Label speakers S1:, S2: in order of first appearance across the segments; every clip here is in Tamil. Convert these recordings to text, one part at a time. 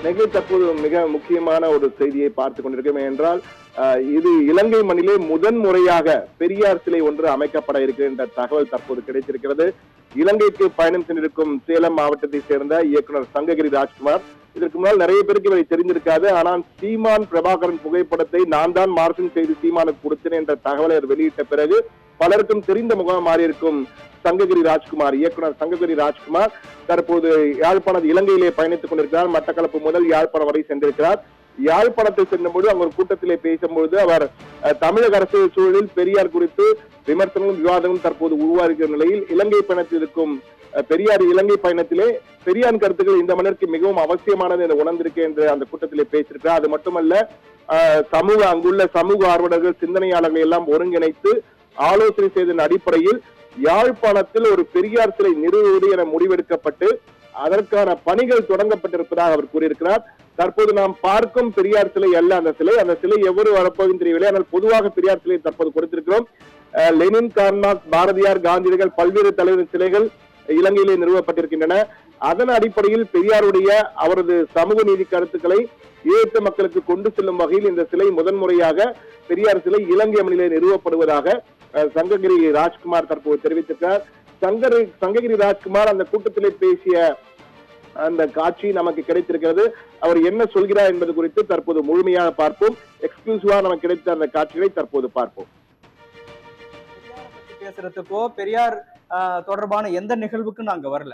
S1: நிகழ் தற்போது மிக முக்கியமான ஒரு செய்தியை பார்த்துக் கொண்டிருக்கோம். என்றால் இது இலங்கை மண்ணிலே முதன் முறையாக பெரியார் சிலை ஒன்று அமைக்கப்பட இருக்கின்ற தகவல் தற்போது கிடைத்திருக்கிறது. இலங்கைக்கு பயணம் சென்றிருக்கும் சேலம் மாவட்டத்தை சேர்ந்த இயக்குனர் சங்ககிரி ராஜ்குமார், இதற்கு முன்னால் நிறைய பேருக்கு இவரை தெரிந்திருக்காது. ஆனால் சீமான் பிரபாகரன் புகைப்படத்தை நான் தான் மார்க்கிங் செய்து சீமானுக்கு கொடுத்தேன் என்ற தகவலை அவர் வெளியிட்ட பிறகு பலருக்கும் தெரிந்த முகமாக மாறியிருக்கும் சங்ககிரி ராஜ்குமார், இயக்குனர் சங்ககிரி ராஜ்குமார் தற்போது யாழ்ப்பாணம் இலங்கையிலே பயணித்துக் கொண்டிருக்கிறார். மட்டக்களப்பு முதல் யாழ்ப்பாணம் வரை சென்றிருக்கிறார். யாழ்ப்பாணத்தில் சென்றபோது அங்கு ஒரு கூட்டத்திலே பேசும்போது அவர் தமிழக அரசியல் சூழலில் பெரியார் குறித்து விமர்சனங்களும் விவாதங்களும் தற்போது உருவாகிற நிலையில் இலங்கை பயணத்தில் இருக்கும் பெரியார் இலங்கை பயணத்திலே பெரியார் கருத்துக்கள் இந்த மன்னருக்கு மிகவும் அவசியமானது என்று உணர்ந்திருக்கேன் என்று அந்த கூட்டத்திலே பேசியிருக்கிறார். அது மட்டுமல்ல, அங்குள்ள சமூக ஆர்வலர்கள் சிந்தனையாளர்களை எல்லாம் ஒருங்கிணைத்து ஆலோசனை செய்ததன் அடிப்படையில் யாழ்ப்பாணத்தில் ஒரு பெரியார் சிலை நிறுவுவது என முடிவெடுக்கப்பட்டு அதற்கான பணிகள் தொடங்கப்பட்டிருப்பதாக அவர் கூறியிருக்கிறார். தற்போது நாம் பார்க்கும் பெரியார் சிலை அல்ல அந்த சிலை எவ்வளவு வரப்போகும் தெரியவில்லை. ஆனால் பொதுவாக பெரியார் சிலை தற்போது கொடுத்திருக்கிறோம். லெனின், கார்மார்க்ஸ், பாரதியார், காந்தியடிகள், பல்வேறு தலைவர் சிலைகள் இலங்கையிலே நிறுவப்பட்டிருக்கின்றன. அதன் அடிப்படையில் பெரியாருடைய அவரது சமூக நீதி கருத்துக்களை ஈழத்து மக்களுக்கு கொண்டு செல்லும் வகையில் இந்த சிலை முதன்முறையாக பெரியார் சிலை இலங்கை மண்ணிலே நிறுவப்படுவதாக சங்ககிரி ராஜ்குமார் தற்போது தெரிவித்திருக்கிறார். சங்ககிரி ராஜ்குமார் அந்த கூட்டத்திலே பேசிய அந்த காட்சி நமக்கு கிடைத்திருக்கிறது. அவர் என்ன சொல்கிறார் என்பது குறித்து தற்போது முழுமையாக பார்ப்போம். எக்ஸ்க்ளூசிவா நமக்கு கிடைத்த அந்த காட்சிகளை தற்போது பார்ப்போம்.
S2: பேசுறதுக்கோ பெரியார் தொடர்பான எந்த நிகழ்வுக்கும் நாங்க வரல.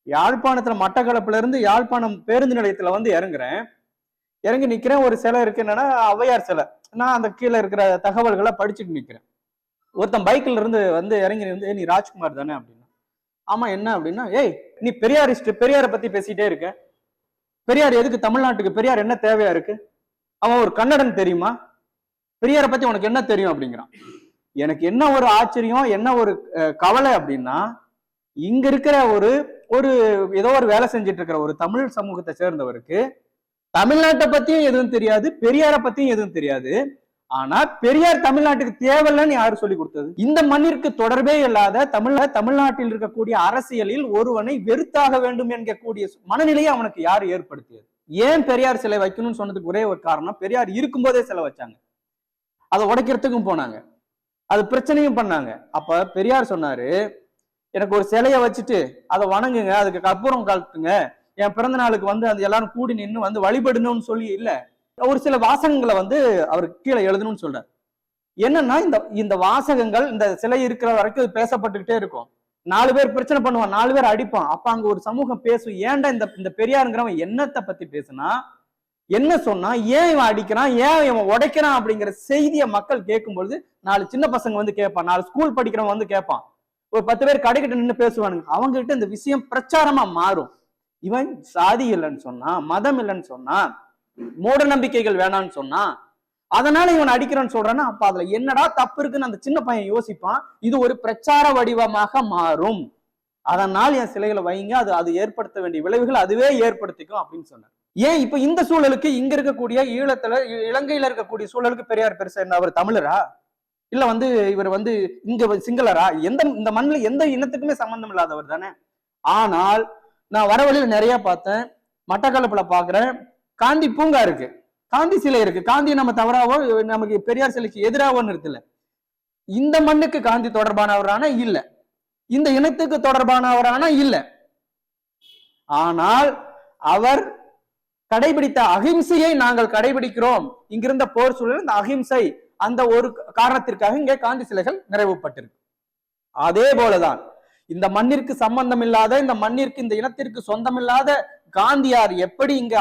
S2: யாழ்ப்பாணத்துல மட்டக்களப்புல இருந்து யாழ்ப்பாணம் பேருந்து நிலையத்துல வந்து இறங்கி நிக்கிறேன். ஒரு சிலை இருக்கு, என்னன்னா ஔவையார் சிலை. நான் அந்த கீழே இருக்கிற தகவல்களை படிச்சுட்டு நிக்கிறேன். ஒருத்தன் பைக்ல இருந்து வந்து இறங்கி இருந்து, நீ ராஜ்குமார் தானே அப்படின்னா. ஆமா, என்ன அப்படின்னா, ஏய் நீ பெரியாரிஸ்ட், பெரியாரை பத்தி பேசிட்டே இருக்க. பெரியார் எதுக்கு தமிழ்நாட்டுக்கு? பெரியார் என்ன தேவையா இருக்கு? அவன் ஒரு கன்னடன் தெரியுமா? பெரியாரை பத்தி உனக்கு என்ன தெரியும் அப்படிங்கிறான். எனக்கு என்ன ஒரு ஆச்சரியம், என்ன ஒரு கவலை அப்படின்னா, இங்க இருக்கிற ஒரு ஏதோ ஒரு வேலை செஞ்சுட்டு இருக்கிற ஒரு தமிழ் சமூகத்தை சேர்ந்தவருக்கு தமிழ்நாட்டை பத்தியும் எதுவும் தெரியாது, பெரியாரை பத்தியும் எதுவும் தெரியாது. ஆனா பெரியார் தமிழ்நாட்டுக்கு தேவையில்லைன்னு யாரு சொல்லி கொடுத்தது? இந்த மண்ணிற்கு தொடர்பே இல்லாத தமிழ்நாட்டில் இருக்கக்கூடிய அரசியலில் ஒருவனை வெறுத்தாக வேண்டும் என்கக்கூடிய மனநிலையை அவனுக்கு யாரு ஏற்படுத்தியது? ஏன் பெரியார் சிலை வைக்கணும்னு சொன்னதுக்கு ஒரே ஒரு காரணம், பெரியார் இருக்கும்போதே சிலை வச்சாங்க, அதை உடைக்கிறதுக்கும் போனாங்க, அது பிரச்சனையும் பண்ணாங்க. அப்ப பெரியார் சொன்னாரு, எனக்கு ஒரு சிலையை வச்சுட்டு அதை வணங்குங்க, அதுக்கு கற்பூரம் காட்டுங்க, என் பிறந்த நாளுக்கு வந்து அது எல்லாரும் கூடி நின்று வந்து வழிபடணும்னு சொல்லி இல்ல. ஒரு சில வாசகங்களை வந்து அவர் கீழே எழுதணும்னு சொல்றாரு. என்னன்னா, இந்த வாசகங்கள் இந்த சிலை இருக்கிற வரைக்கும் பேசப்பட்டுக்கிட்டே இருக்கும். 4 பேர் பிரச்சனை பண்ணுவான், 4 பேர் அடிப்பான். அப்ப அங்க ஒரு சமூகம் பேசும், ஏன்டா இந்த பெரியாருங்கிறவன் என்னத்தை பத்தி பேசுனா, என்ன சொன்னா, ஏன் இவன் அடிக்கிறான், ஏன் இவன் உடைக்கிறான் அப்படிங்கிற செய்தியை மக்கள் கேட்கும்பொழுது 4 சின்ன பசங்க வந்து கேட்பான், 4 ஸ்கூல் படிக்கிறவன் வந்து கேட்பான், ஒரு 10 பேர் கடைக்கிட்ட நின்று பேசுவானுங்க. அவங்க கிட்ட இந்த விஷயம் பிரச்சாரமா மாறும். இவன் சாதி இல்லைன்னு சொன்னா, மதம் இல்லைன்னு சொன்னா, மூட நம்பிக்கைகள் வேணான்னு சொன்னா, அதனால இவன் அடிக்கிறான்னு சொல்றான்னா, அப்ப அதுல என்னடா தப்பு இருக்குன்னு அந்த சின்ன பையன் யோசிப்பான். இது ஒரு பிரச்சார வடிவமாக மாறும். அதனால் என் சிலைகளை வைங்க, அது ஏற்படுத்த வேண்டிய விளைவுகள் அதுவே ஏற்படுத்திக்கும் அப்படின்னு சொன்னார். ஏன் இப்ப இந்த சூழலுக்கு இங்க இருக்கக்கூடிய இலங்கையில இருக்கக்கூடிய சூழலுக்கு பெரியார் பெருசா என்ன? அவர் தமிழரா? இல்ல வந்து இவர் வந்து இங்க சிங்களரா? இந்த மண்ணுல எந்த இனத்துக்குமே சம்பந்தம் இல்லாதவர் தானே. ஆனால் நான் வர வழியில் நிறைய பார்த்தேன். மட்டக்களப்புல பாக்குறேன், காந்தி பூங்கா இருக்கு, காந்தி சிலை இருக்கு. காந்தி நம்ம தவறாவோ நமக்கு பெரியார் சிலைக்கு எதிராவோ நிறுத்தல. இந்த மண்ணுக்கு காந்தி தொடர்பானவரான இல்ல, இந்த இனத்துக்கு தொடர்பானவரான இல்ல. ஆனால் அவர் கடைபிடித்த அகிம்சையை நாங்கள் கடைபிடிக்கிறோம். இங்கிருந்த போர் சூழல் இந்த அகிம்சை, அந்த ஒரு காரணத்திற்காக இங்கே காந்தி சிலைகள் நிறைவுபட்டிருக்கு. அதே போலதான் இந்த மண்ணிற்கு சம்பந்தம் இல்லாத, இந்த மண்ணிற்கு இந்த இனத்திற்கு சொந்தமில்லாத காந்தியார் எப்படி இங்க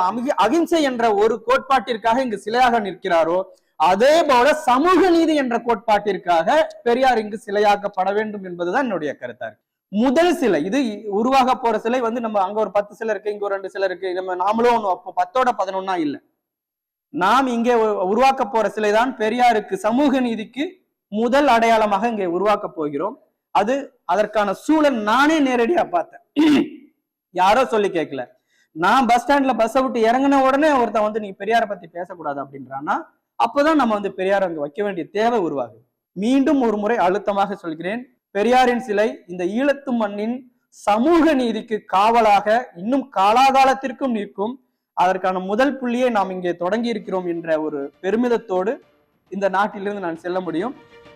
S2: அகிம்சை என்ற ஒரு கோட்பாட்டிற்காக இங்கு சிலையாக நிற்கிறாரோ, அதே போல சமூக நீதி என்ற கோட்பாட்டிற்காக பெரியார் இங்கு சிலையாக்கப்பட வேண்டும் என்பதுதான் என்னுடைய கருத்தா இருக்கு. முதல் சிலை இது உருவாக போற சிலை வந்து நம்ம அங்க ஒரு 10 சிலை இருக்கு, இங்க ஒரு 2 சிலை இருக்கு, நம்ம நாமளும் ஒண்ணு 10ஓட 11 இல்ல. நாம் இங்கே உருவாக்க போற சிலைதான் பெரியாருக்கு சமூக நீதிக்கு முதல் அடையாளமாக இங்கே உருவாக்க போகிறோம். அதற்கான சூழல் நானே நேரடியா பார்த்தேன், யாரோ சொல்லி கேட்கல. நான் பஸ் ஸ்டாண்ட்ல பஸ்ஸை விட்டு இறங்கின உடனே ஒருத்தன் வந்து நீ பெரியாரை பத்தி பேசக்கூடாது அப்படின்றான்னா, அப்பதான் நம்ம வந்து பெரியார் அங்க வைக்க வேண்டிய தேவை உருவாகுது. மீண்டும் ஒரு முறை அழுத்தமாக சொல்கிறேன், பெரியாரின் சிலை இந்த ஈழத்து மண்ணின் சமூக நீதிக்கு காவலாக இன்னும் காலாகாலத்திற்கும் நிற்கும். அதற்கான முதல் புள்ளியை நாம் இங்கே தொடங்கி இருக்கிறோம் என்ற ஒரு பெருமிதத்தோடு இந்த நாட்டிலிருந்து நான் செல்ல முடியும்.